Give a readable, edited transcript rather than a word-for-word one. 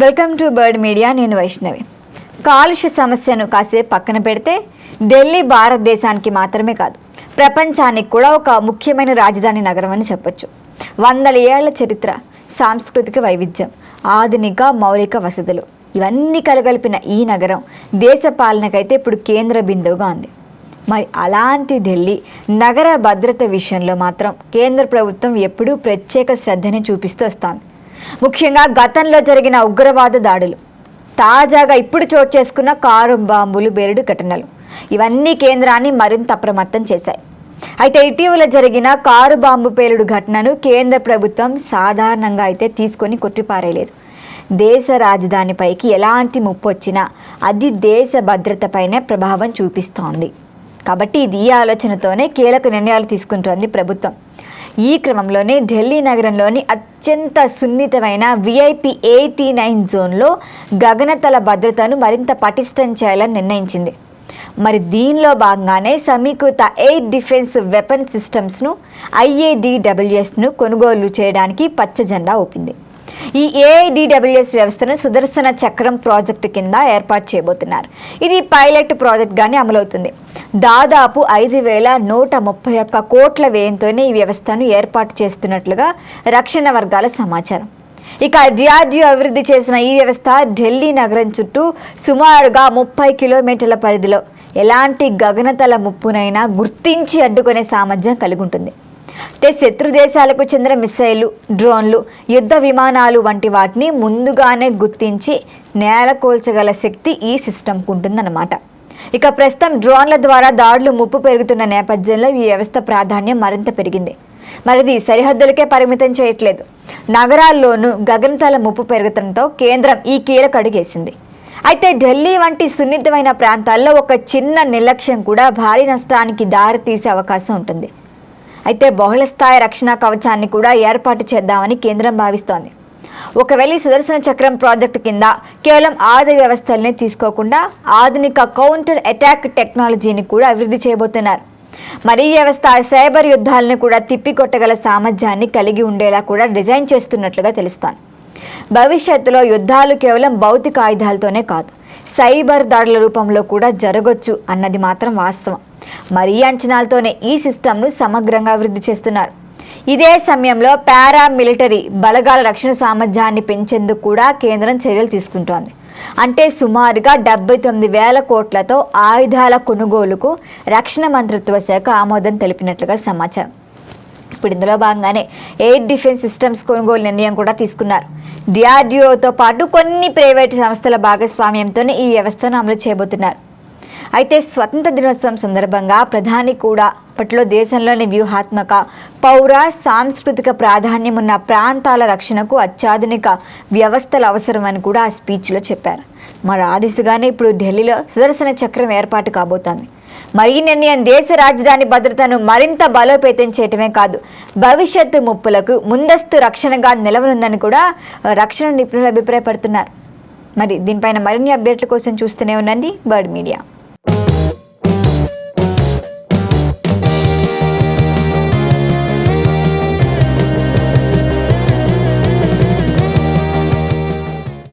Welcome to bird media. నేను వైష్ణవి. కాలుష్య సమస్యను కాసేపు పక్కన పెడితే ఢిల్లీ భారతదేశానికి మాత్రమే కాదు, ప్రపంచానికి కూడా ఒక ముఖ్యమైన రాజధాని నగరం అని చెప్పొచ్చు. వందల ఏళ్ల చరిత్ర, సాంస్కృతిక వైవిధ్యం, ఆధునిక మౌలిక వసతులు ఇవన్నీ కలగలిపిన ఈ నగరం దేశ పాలనకైతే ఇప్పుడు కేంద్ర బిందువుగా ఉంది. మరి అలాంటి ఢిల్లీ నగర భద్రత విషయంలో మాత్రం కేంద్ర ప్రభుత్వం ఎప్పుడూ ప్రత్యేక శ్రద్ధని చూపిస్తూ వస్తోంది. ముఖ్యంగా గతంలో జరిగిన ఉగ్రవాద దాడులు, తాజాగా ఇప్పుడు చోటు చేసుకున్న కారు బాంబులు బెరుడు ఘటనలు ఇవన్నీ కేంద్రాన్ని మరింత అప్రమత్తం చేశాయి. అయితే ఇటీవల జరిగిన కారు బాంబు పేలుడు ఘటనను కేంద్ర ప్రభుత్వం సాధారణంగా అయితే తీసుకొని కొట్టిపారేయలేదు. దేశ రాజధానిపైకి ఎలాంటి ముప్పు వచ్చినా అది దేశ భద్రతపైనే ప్రభావం చూపిస్తోంది. కాబట్టి ఇది ఈ ఆలోచనతోనే కీలక నిర్ణయాలు తీసుకుంటోంది ప్రభుత్వం. ఈ క్రమంలోనే ఢిల్లీ నగరంలోని అత్యంత సున్నితమైన VIP 89 జోన్లో గగనతల భద్రతను మరింత పటిష్టం చేయాలని నిర్ణయించింది. మరి దీనిలో భాగంగానే సమీకృత ఎయిర్ డిఫెన్స్ వెపన్ సిస్టమ్స్ను IADWSను కొనుగోలు చేయడానికి పచ్చ జెండా ఊపింది. ఈ AIDWS వ్యవస్థను సుదర్శన చక్రం ప్రాజెక్టు కింద ఏర్పాటు చేయబోతున్నారు. ఇది పైలట్ ప్రాజెక్ట్గానే అమలవుతుంది. దాదాపు 5,131 కోట్ల వ్యయంతోనే ఈ వ్యవస్థను ఏర్పాటు చేస్తున్నట్లుగా రక్షణ వర్గాల సమాచారం. ఇక DRDO అభివృద్ధి చేసిన ఈ వ్యవస్థ ఢిల్లీ నగరం చుట్టూ సుమారుగా 30 కిలోమీటర్ల పరిధిలో ఎలాంటి గగనతల ముప్పునైనా గుర్తించి అడ్డుకునే సామర్థ్యం కలిగి ఉంటుంది. అంటే శత్రు దేశాలకు చెందిన మిసైళ్లు, డ్రోన్లు, యుద్ధ విమానాలు వంటి వాటిని ముందుగానే గుర్తించి నేలకూల్చగల శక్తి ఈ సిస్టమ్కు ఉంటుందన్నమాట. ఇక ప్రస్తుతం డ్రోన్ల ద్వారా దాడులు ముప్పు పెరుగుతున్న నేపథ్యంలో ఈ వ్యవస్థ ప్రాధాన్యం మరింత పెరిగింది. మరిది సరిహద్దులకే పరిమితం చేయట్లేదు, నగరాల్లోనూ గగనతల ముప్పు పెరుగుతుండటంతో కేంద్రం ఈ కీలక అడుగేసింది. అయితే ఢిల్లీ వంటి సున్నితమైన ప్రాంతాల్లో ఒక చిన్న నిర్లక్ష్యం కూడా భారీ నష్టానికి దారితీసే అవకాశం ఉంటుంది. అయితే బహుళస్థాయి రక్షణ కవచాన్ని కూడా ఏర్పాటు చేద్దామని కేంద్రం భావిస్తోంది. ఒకవేళ సుదర్శన చక్రం ప్రాజెక్టు కింద కేవలం ఆయుధ వ్యవస్థల్ని తీసుకోకుండా ఆధునిక కౌంటర్ అటాక్ టెక్నాలజీని కూడా అభివృద్ధి చేయబోతున్నారు. మరి ఈ వ్యవస్థ సైబర్ యుద్ధాలను కూడా తిప్పికొట్టగల సామర్థ్యాన్ని కలిగి ఉండేలా కూడా డిజైన్ చేస్తున్నట్లుగా తెలుస్తోంది. భవిష్యత్తులో యుద్ధాలు కేవలం భౌతిక ఆయుధాలతోనే కాదు, సైబర్ దాడుల రూపంలో కూడా జరగొచ్చు అన్నది మాత్రం వాస్తవం. మరి ఈ అంచనాలతోనే ఈ సిస్టమ్ను సమగ్రంగా అభివృద్ధి చేస్తున్నారు. ఇదే సమయంలో పారామిలిటరీ బలగాల రక్షణ సామర్థ్యాన్ని పెంచేందుకు కూడా కేంద్రం చర్యలు తీసుకుంటోంది. అంటే సుమారుగా 79,000 కోట్లతో ఆయుధాల కొనుగోలుకు రక్షణ మంత్రిత్వ శాఖ ఆమోదం తెలిపినట్లుగా సమాచారం. ఇప్పుడు ఇందులో భాగంగానే ఎయిర్ డిఫెన్స్ సిస్టమ్స్ కొనుగోలు నిర్ణయం కూడా తీసుకున్నారు. DRDOతో పాటు కొన్ని ప్రైవేటు సంస్థల భాగస్వామ్యంతోనే ఈ వ్యవస్థను అమలు చేయబోతున్నారు. అయితే స్వతంత్ర దినోత్సవం సందర్భంగా ప్రధాని కూడా అప్పట్లో దేశంలోని వ్యూహాత్మక, పౌర, సాంస్కృతిక ప్రాధాన్యం ఉన్న ప్రాంతాల రక్షణకు అత్యాధునిక వ్యవస్థలు అవసరమని కూడా ఆ స్పీచ్లో చెప్పారు. మరి ఆ దిశగానే ఇప్పుడు ఢిల్లీలో సుదర్శన చక్రం ఏర్పాటు కాబోతోంది. మరి ఈ నిర్ణయం దేశ రాజధాని భద్రతను మరింత బలోపేతం చేయటమే కాదు, భవిష్యత్తు ముప్పులకు ముందస్తు రక్షణగా నిలవనుందని కూడా రక్షణ నిపుణులు అభిప్రాయపడుతున్నారు. మరి దీనిపైన మరిన్ని అప్డేట్ల కోసం చూస్తూనే ఉండండి బర్డ్ మీడియా.